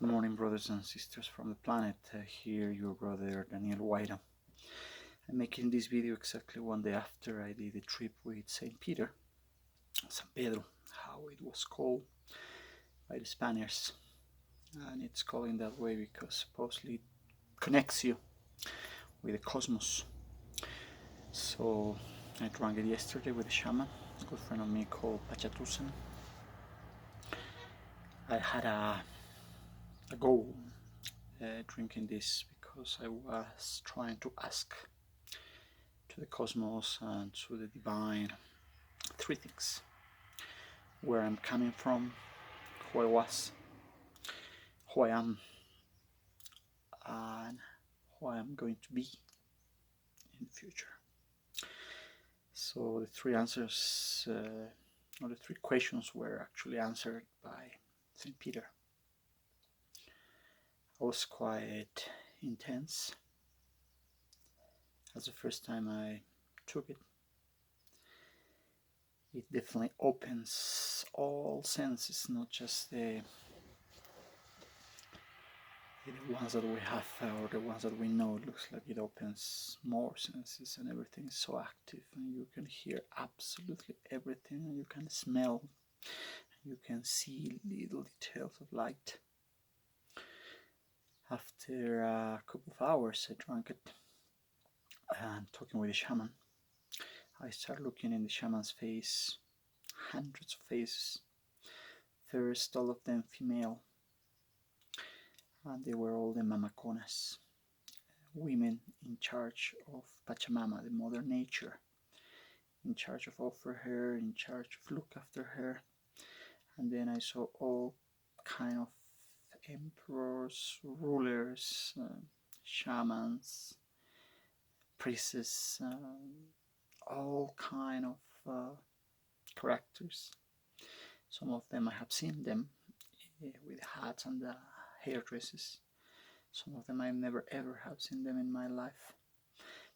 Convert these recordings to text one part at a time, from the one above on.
Good morning, brothers and sisters from the planet. Here, your brother Daniel V.I.V.E. I'm making this video exactly one day after I did a trip with Saint Peter, San Pedro, how it was called by the Spaniards. And it's called in that way because supposedly it connects you with the cosmos. So I drank it yesterday with a shaman, a good friend of me called Pachatusan. I had a goal drinking this because I was trying to ask to the cosmos and to the divine three things: where I'm coming from, who I was, who I am, and who I am going to be in the future. So the three answers, or the three questions, were actually answered by St. Peter. It was quite intense. As the first time I took it, it definitely opens all senses, not just the ones that we have or the ones that we know. It looks like it opens more senses, and everything is so active, and you can hear absolutely everything, and you can smell, you can see little details of light. After a couple of hours I drank it and talking with the shaman, I started looking in the shaman's face, hundreds of faces, first all of them female, and they were all the mamaconas, women in charge of Pachamama, the mother nature, in charge of offer her, in charge of look after her. And then I saw all kind of emperors, rulers, shamans, priests, all kind of characters. Some of them I have seen them with hats and hairdresses. Some of them I never ever have seen them in my life.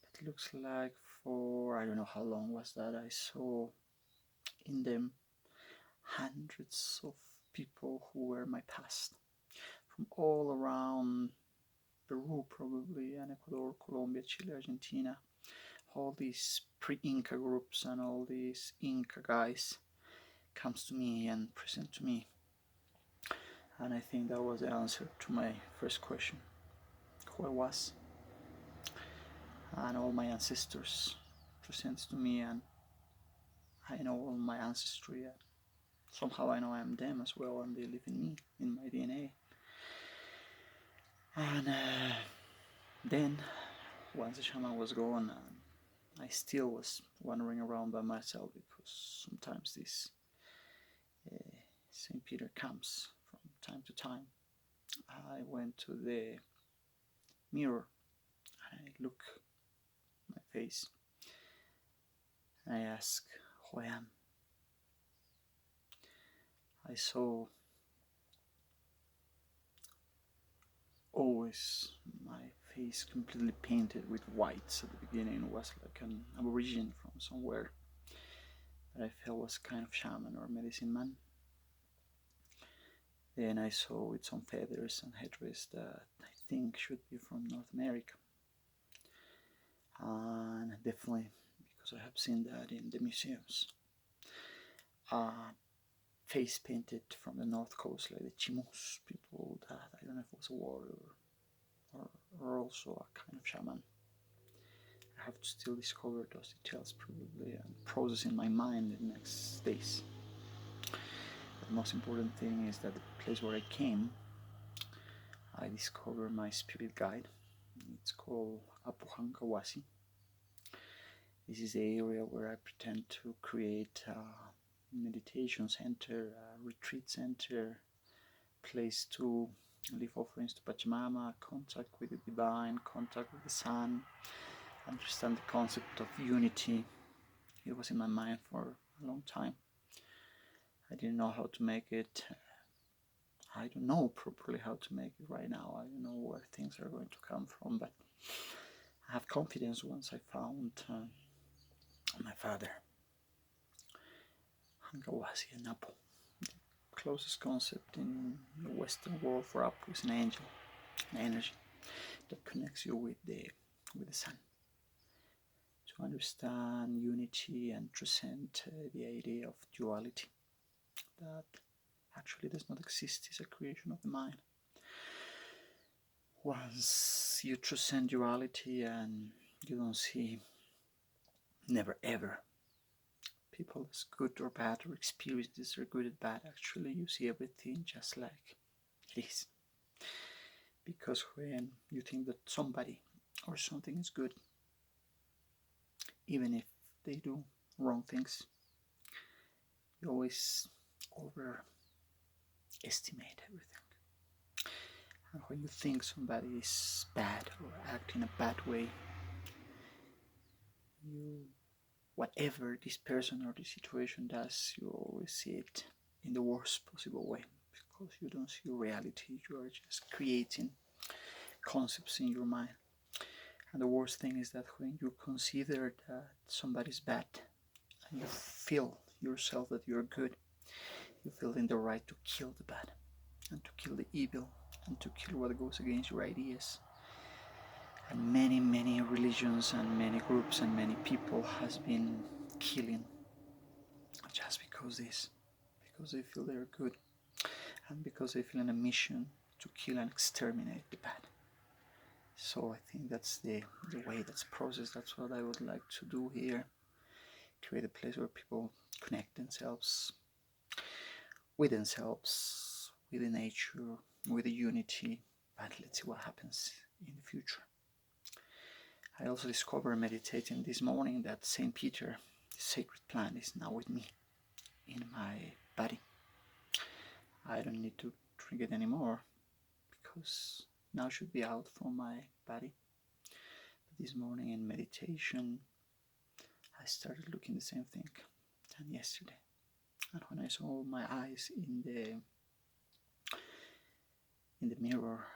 But it looks like for I don't know how long was that, I saw in them hundreds of people who were my past, from all around Peru probably, and Ecuador, Colombia, Chile, Argentina, all these pre-Inca groups and all these Inca guys comes to me and present to me. And I think that was the answer to my first question: who I was. And all my ancestors presents to me, and I know all my ancestry, and somehow I know I am them as well, and they live in me, in my DNA. And then, once the shaman was gone, I still was wandering around by myself, because sometimes this St. Peter comes from time to time. I went to the mirror, and I look my face, and I ask who I am. I saw always my face completely painted with whites at the beginning. It was like an aborigine from somewhere that I felt was kind of shaman or medicine man. Then I saw with some feathers and headdress that I think should be from North America. And definitely because I have seen that in the museums. Face painted from the north coast, like the Chimos people, that I don't know if it was a warrior or also a kind of shaman. I have to still discover those details probably and process in my mind in the next days. But the most important thing is that the place where I came, I discovered my spirit guide. It's called Apuhankawasi. This is the area where I pretend to create a meditation center, a retreat center, place to leave offerings to Pachamama, contact with the divine, contact with the sun, understand the concept of unity. It was in my mind for a long time. I didn't know how to make it. I don't know properly how to make it right now. I don't know where things are going to come from, but I have confidence once I found my father, Hankawasi and Napo, closest concept in the Western world for Apu is an angel, an energy that connects you with the sun. To understand unity and transcend the idea of duality that actually does not exist, is a creation of the mind. Once you transcend duality and you don't see, never ever, people as good or bad, or experiences are good or bad, actually you see everything just like it is. Because when you think that somebody or something is good, even if they do wrong things, you always overestimate everything. And when you think somebody is bad or act in a bad way, whatever this person or this situation does, you always see it in the worst possible way, because you don't see reality, you are just creating concepts in your mind. And the worst thing is that when you consider that somebody's bad and you feel yourself that you're good, you feel in the right to kill the bad and to kill the evil and to kill what goes against your ideas. And many religions and many groups and many people has been killing just because they feel they're good, and because they feel in a mission to kill and exterminate the bad. So I think that's the way that's processed. That's what I would like to do here. Create a place where people connect themselves, with the nature, with the unity. But let's see what happens in the future. I also discovered meditating this morning that St. Peter, the sacred plant, is now with me in my body. I don't need to drink it anymore because now it should be out from my body. But this morning in meditation, I started looking the same thing than yesterday. And when I saw my eyes in the mirror,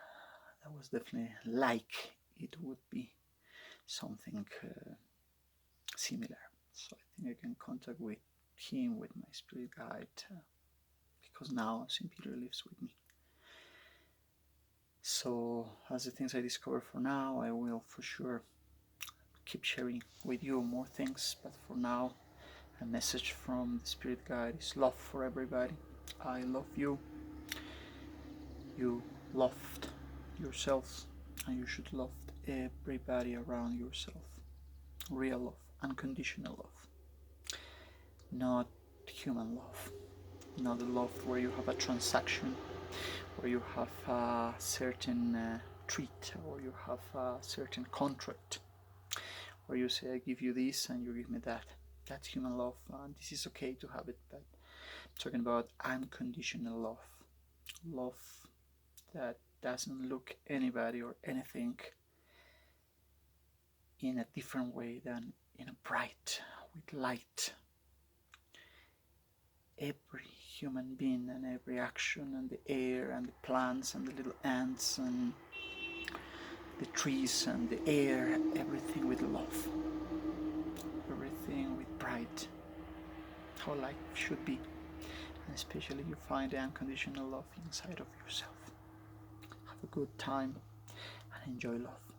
that was definitely like it would be something similar. So I think I can contact with him, with my spirit guide, because now St. Peter lives with me. So as the things I discover for now, I will for sure keep sharing with you more things. But for now, a message from the spirit guide is love for everybody. I love you. You loved yourselves, and you should love everybody around yourself. Real love, unconditional love, not human love, not the love where you have a transaction, where you have a certain treat, or you have a certain contract, where you say I give you this and you give me that. That's human love, and this is okay to have it, but I'm talking about unconditional love. Love that doesn't look anybody or anything in a different way than in a bright, with light. Every human being and every action and the air and the plants and the little ants and the trees and the air, everything with love. Everything with bright. How life should be. And especially you find the unconditional love inside of yourself. Have a good time and enjoy love.